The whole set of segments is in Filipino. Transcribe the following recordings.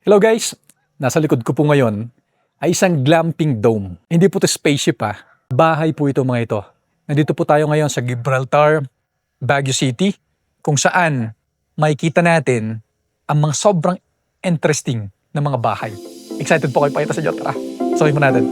Hello guys! Nasa likod ko po ngayon ay isang glamping dome. Hindi po ito spaceship ha. Bahay po ito mga ito. Nandito po tayo ngayon sa Gibraltar, Baguio City, kung saan makikita natin ang mga sobrang interesting na mga bahay. Excited po kayo pakita sa inyo. Tara, sabihin mo natin.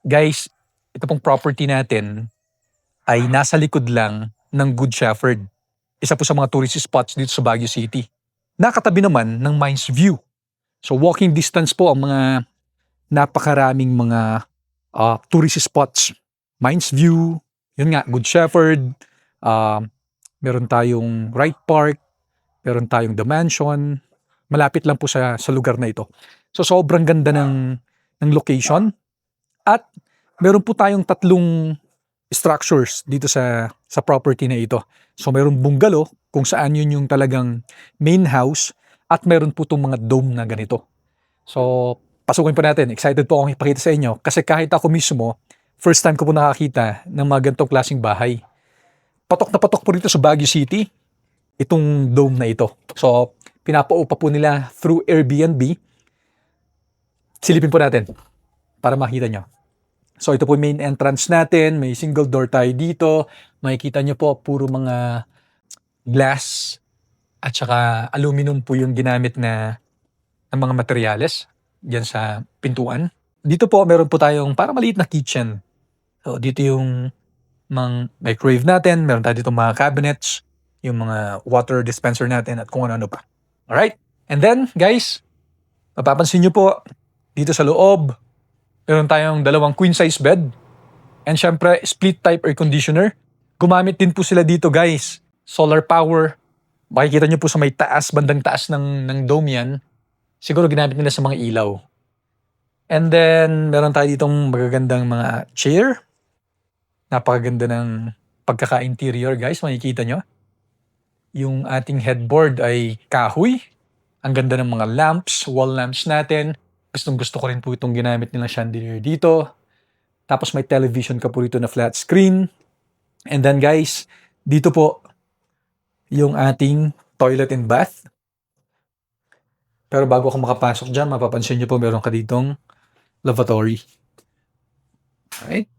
Guys, ito pong property natin ay nasa likod lang ng Good Shepherd. Isa po sa mga tourist spots dito sa Baguio City. Nakatabi naman ng Mines View. So walking distance po ang mga napakaraming mga tourist spots. Mines View, yun nga, Good Shepherd, meron tayong Wright Park, meron tayong The Mansion. Malapit lang po sa lugar na ito. So sobrang ganda ng location. At meron po tayong tatlong structures dito sa property na ito. So meron bungalow kung saan yun yung talagang main house at meron po itong mga dome na ganito. So pasukin po natin. Excited po akong ipakita sa inyo kasi kahit ako mismo, first time ko po nakakita ng mga ganitong klaseng bahay. Patok na patok po rito sa Baguio City itong dome na ito. So pinapaupa po nila through Airbnb. Silipin po natin para makita nyo. So ito po main entrance natin, may single door tayo dito. Makikita nyo po puro mga glass at saka aluminum po yung ginamit na mga materyales diyan sa pintuan. Dito po meron po tayong parang maliit na kitchen. So dito yung microwave natin, meron tayo dito mga cabinets, yung mga water dispenser natin at kung ano-ano pa. Alright? And then guys, mapapansin nyo po dito sa loob, meron tayong dalawang queen size bed. And syempre, split type air conditioner. Gumamit din po sila dito guys. Solar power. Makikita nyo po sa may taas, bandang taas ng dome yan. Siguro ginamit nila sa mga ilaw. And then, meron tayo ditong magagandang mga chair. Napakaganda ng pagkaka-interior guys. Makikita nyo. Yung ating headboard ay kahoy. Ang ganda ng mga lamps, wall lamps natin. Gusto ko rin po itong ginamit nilang chandelier dito. Tapos may television ka po rito na flat screen. And then guys, dito po yung ating toilet and bath. Pero bago ako makapasok dyan, mapapansin nyo po meron ka ditong lavatory. Alright.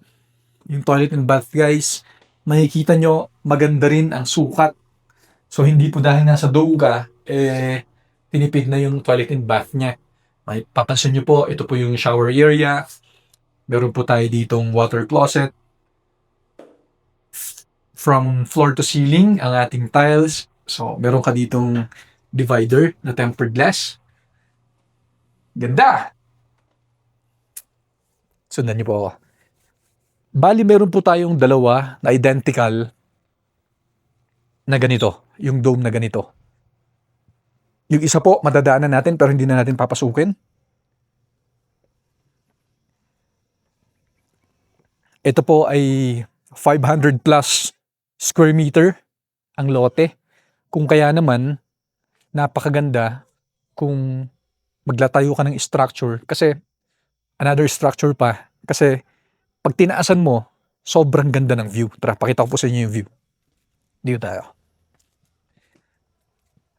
Yung toilet and bath guys, makikita nyo maganda rin ang sukat. So hindi po dahil nasa dome ka, tinipid na yung toilet and bath niya. May papansin nyo po, ito po yung shower area. Meron po tayo ditong water closet. From floor to ceiling, ang ating tiles. So, meron ka ditong divider na tempered glass. Ganda! Sundan nyo po ako. Bali, meron po tayong dalawa na identical na ganito. Yung dome na ganito. Yung isa po, madadaanan natin pero hindi na natin papasukin. Ito po ay 500 plus square meter ang lote. Kung kaya naman, napakaganda kung maglatayo ka ng structure. Kasi, another structure pa. Kasi, pag tinaasan mo, Sobrang ganda ng view. Tara, pakita ko po sa inyo yung view. Dito tayo.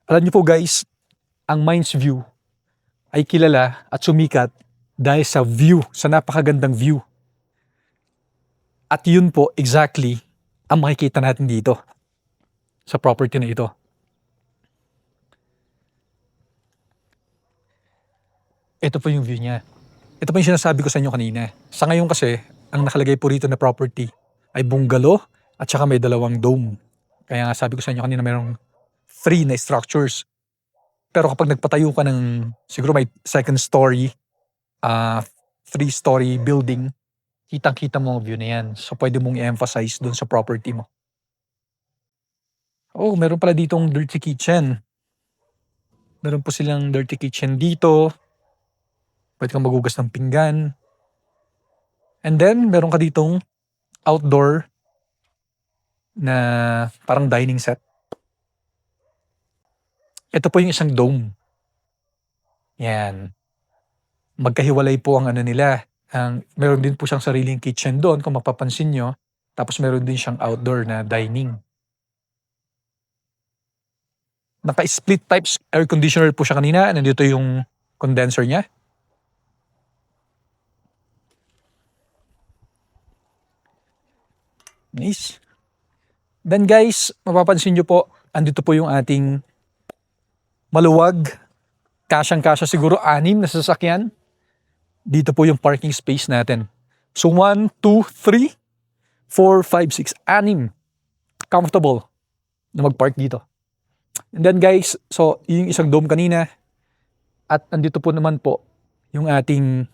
Alam niyo po guys, ang Mines View ay kilala at sumikat dahil sa view, sa napakagandang view. At yun po exactly ang makikita natin dito sa property na ito. Ito po yung view niya. Ito po yung sinasabi ko sa inyo kanina. Sa ngayon kasi, ang nakalagay po rito na property ay bungalow at saka may 2 dome. Kaya nga sabi ko sa inyo kanina mayroong 3 na structures. Pero kapag nagpatayo ka ng siguro may 2nd story, 3-story building, kitang-kita mo ang view na yan. So pwede mong i-emphasize dun sa property mo. Oh, meron pala ditong dirty kitchen. Meron po silang dirty kitchen dito. Pwede kang magugas ng pinggan. And then, meron ka ditong outdoor na parang dining set. Ito po yung isang dome. Yan. Magkahiwalay po ang ano nila. Meron din po siyang sariling kitchen doon kung mapapansin nyo. Tapos meron din siyang outdoor na dining. Naka-split types air conditioner po siya kanina. Nandito yung condenser niya. Nice. Then guys, mapapansin nyo po, andito po yung ating maluwag. Kasyang-kasya siguro 6 na sasakyan. Dito po yung parking space natin. So 1, 2, 3, 4, 5, 6, 6. Comfortable na mag-park dito. And then guys, so yung isang dome kanina. At andito po naman po yung ating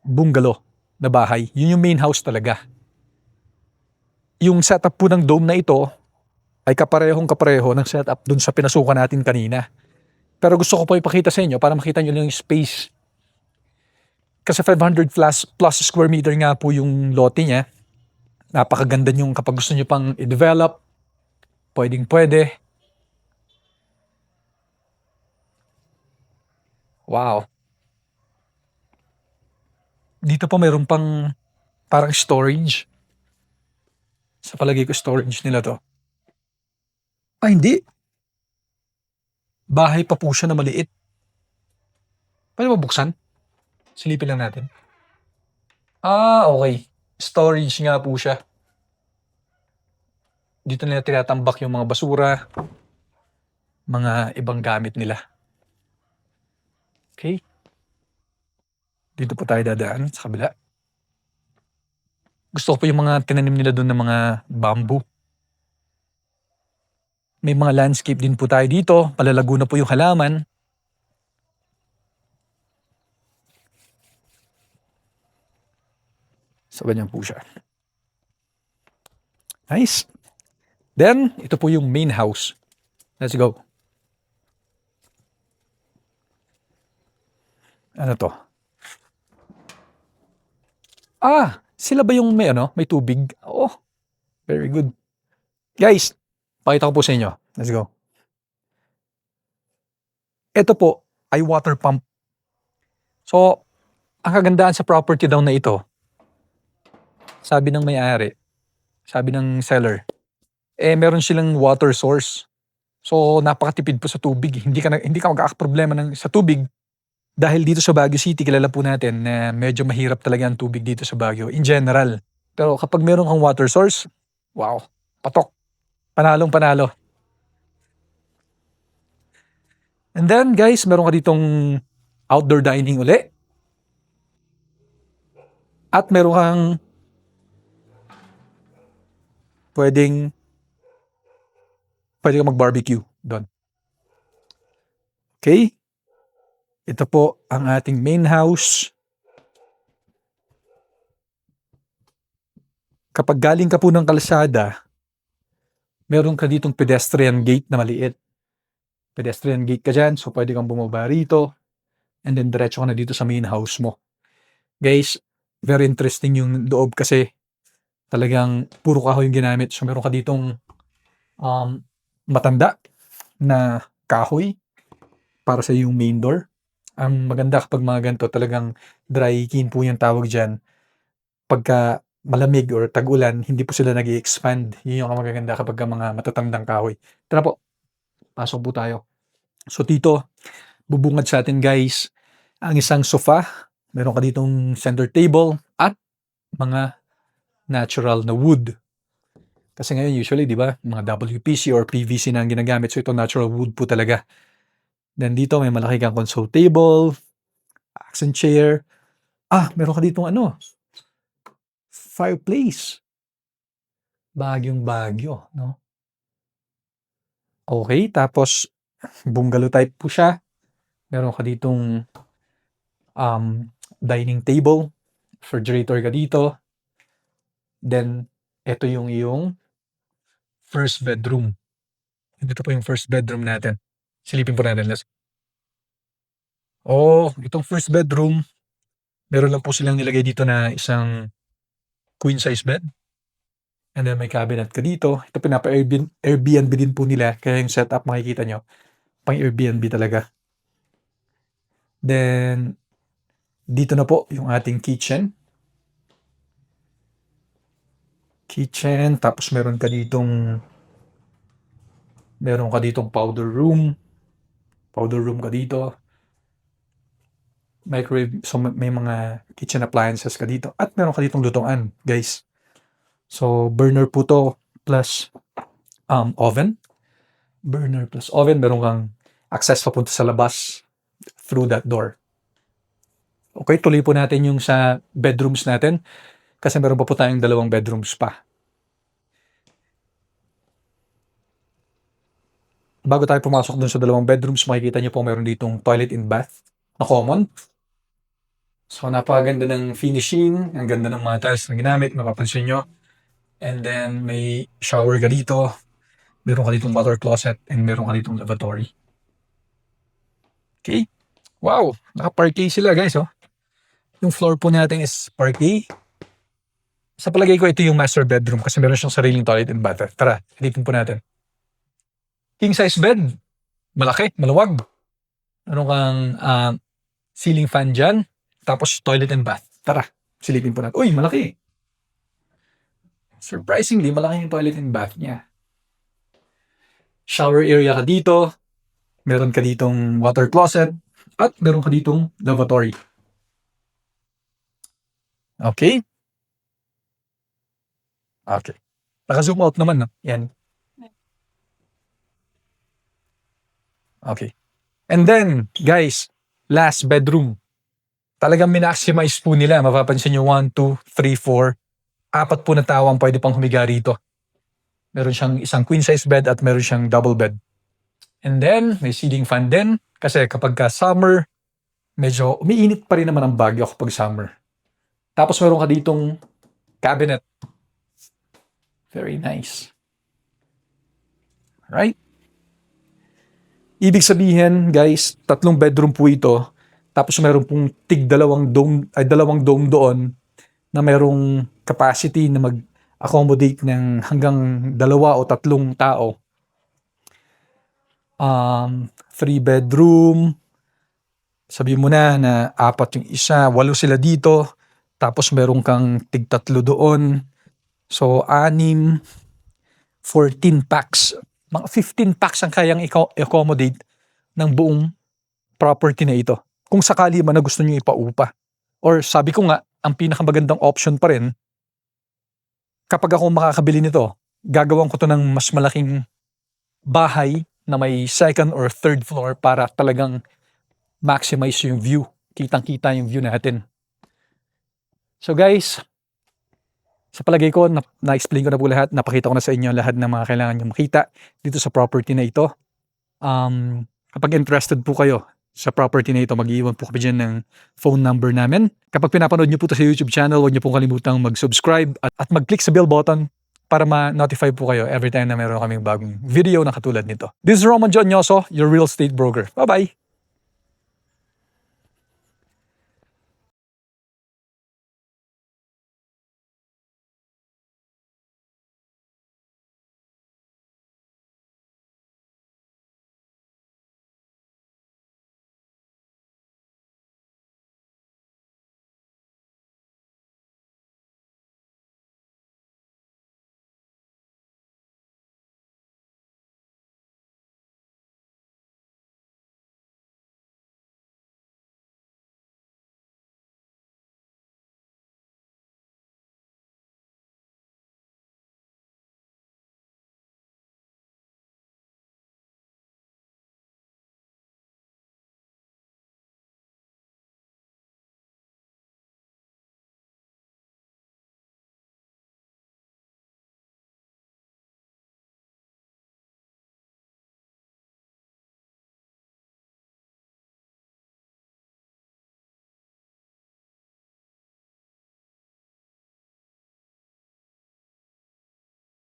bungalow na bahay. Yun yung main house talaga. Yung setup po ng dome na ito ay kapareho ng setup dun sa pinasukan natin kanina. Pero gusto ko po ipakita sa inyo para makita nyo lang yung space. Kasi 500 plus square meter nga po yung lote niya. Napakaganda nyo kapag gusto nyo pang i-develop. Pwede. Wow. Dito po mayroon pang parang storage. Sa palagay ko storage nila to. Hindi. Bahay pa po siya na maliit. Pwede ba buksan? Silipin lang natin. Okay. Storage nga po siya. Dito nila tinatambak yung mga basura, mga ibang gamit nila. Okay. Dito po tayo dadaan sa kabila. Gusto ko po yung mga tinanim nila doon ng mga bamboo. May mga landscape din po tayo dito. Palalago na po yung halaman. So, ganyan po siya. Nice. Then, ito po yung main house. Let's go. Ano to? Sila ba yung may tubig? Oh, very good. Guys, pakita ko po sa inyo. Let's go. Ito po ay water pump. So, ang kagandahan sa property daw na ito, sabi ng may-ari, sabi ng seller, meron silang water source. So, napakatipid po sa tubig. Hindi ka magkakaproblema sa tubig. Dahil dito sa Baguio City, kilala po natin na medyo mahirap talaga ang tubig dito sa Baguio in general. Pero kapag meron kang water source, wow, patok. Panalong panalo. And then guys, meron ka ditong outdoor dining uli. At meron kang pwede kang mag-barbecue doon. Okay? Ito po ang ating main house. Kapag galing ka po ng kalsada, meron ka ditong pedestrian gate na maliit. Pedestrian gate ka dyan, so pwede kang bumaba rito. And then diretso ka na dito sa main house mo. Guys, very interesting yung loob kasi talagang puro kahoy yung ginamit. So meron ka ditong matanda na kahoy para sa yung main door. Ang maganda kapag mga ganito, talagang dry kiln po yung tawag dyan. Pagka malamig or tag-ulan, hindi po sila nag-i-expand. Yun yung magaganda kapag mga matatandang kahoy. Tara po, pasok po tayo. So dito, bubungad sa atin guys, ang isang sofa, meron ka ditong center table, at mga natural na wood. Kasi ngayon usually, di ba, mga WPC or PVC na ang ginagamit. So ito natural wood po talaga. Then dito may malaki kang console table, accent chair. Meron ka ditong fireplace. Bagyong bagyo, no? Okay, tapos bungalow type po siya. Meron ka ditong dining table, refrigerator ka dito. Then, ito yung iyong first bedroom. Dito po yung first bedroom natin. Silipin po natin. Itong first bedroom, meron lang po silang nilagay dito na isang queen size bed. And then may cabinet ka dito. Ito Airbnb din po nila. Kaya yung setup makikita nyo, pang Airbnb talaga. Then, dito na po yung ating kitchen. Tapos meron ka ditong powder room. Powder room ka dito. Microwave. So, may mga kitchen appliances ka dito. At meron ka ditong lutuan, guys. So, burner po to plus oven. Burner plus oven. Meron kang access papunta sa labas through that door. Okay, tuloy po natin yung sa bedrooms natin. Kasi meron pa po tayong 2 bedrooms pa. Bago tayo pumasok dun sa 2 bedrooms, makikita niyo po meron ditong toilet and bath na common. So, napakaganda ng finishing. Ang ganda ng mga tiles na ginamit. Mapapansin nyo. And then, may shower ka dito. Meron ka ditong water closet. And meron ka ditong lavatory. Okay. Wow. Naka-parquet sila, guys. Yung floor po natin is parquet. Sa palagay ko, ito yung master bedroom kasi meron siyang sariling toilet and bath. Tara, silipin po natin. King size bed. Malaki, maluwag. Meron kang ceiling fan dyan. Tapos toilet and bath. Tara, silipin po natin. Uy, malaki. Surprisingly, malaki yung toilet and bath niya. Shower area ka dito. Meron ka ditong water closet. At meron ka ditong lavatory. Okay. Okay. Naka-zoom out naman, no? Yan. Okay. And then, guys, last bedroom. Talagang minaximize po nila. Mapapansin nyo, 1, 2, 3, 4. 4 po na tao ang pwede pang humiga rito. Meron siyang isang queen size bed at meron siyang double bed. And then, may ceiling fan din. Kasi kapag summer, medyo umiinit pa rin naman ang Baguio kapag summer. Tapos meron ka ditong cabinet. Very nice. Right? Ibig sabihin, guys, 3 bedroom po ito. Tapos meron pong dalawang dome doon na merong capacity na mag-accommodate ng hanggang 2 o 3 tao. 3 bedroom. Sabihin mo na 4 yung isa, 8 sila dito. Tapos meron kang 3 doon. So, 6, 14 packs. Mga 15 packs ang kayang i-accommodate ng buong property na ito. Kung sakali man na gusto nyo ipaupa. Or sabi ko nga, ang pinakamagandang option pa rin, kapag ako makakabili nito, gagawin ko to ng mas malaking bahay na may 2nd or 3rd floor para talagang maximize yung view. Kitang-kita yung view natin. So guys, sa palagay ko, na-explain ko na po lahat. Napakita ko na sa inyo lahat ng mga kailangan nyo makita dito sa property na ito. Kapag interested po kayo sa property na ito, mag-iwan po kami dyan ng phone number namin. Kapag pinapanood nyo po ito sa YouTube channel, huwag nyo pong kalimutang mag-subscribe at mag-click sa bell button para ma-notify po kayo every time na meron kaming bagong video na katulad nito. This is Roman John Nyoso, your real estate broker. Bye-bye!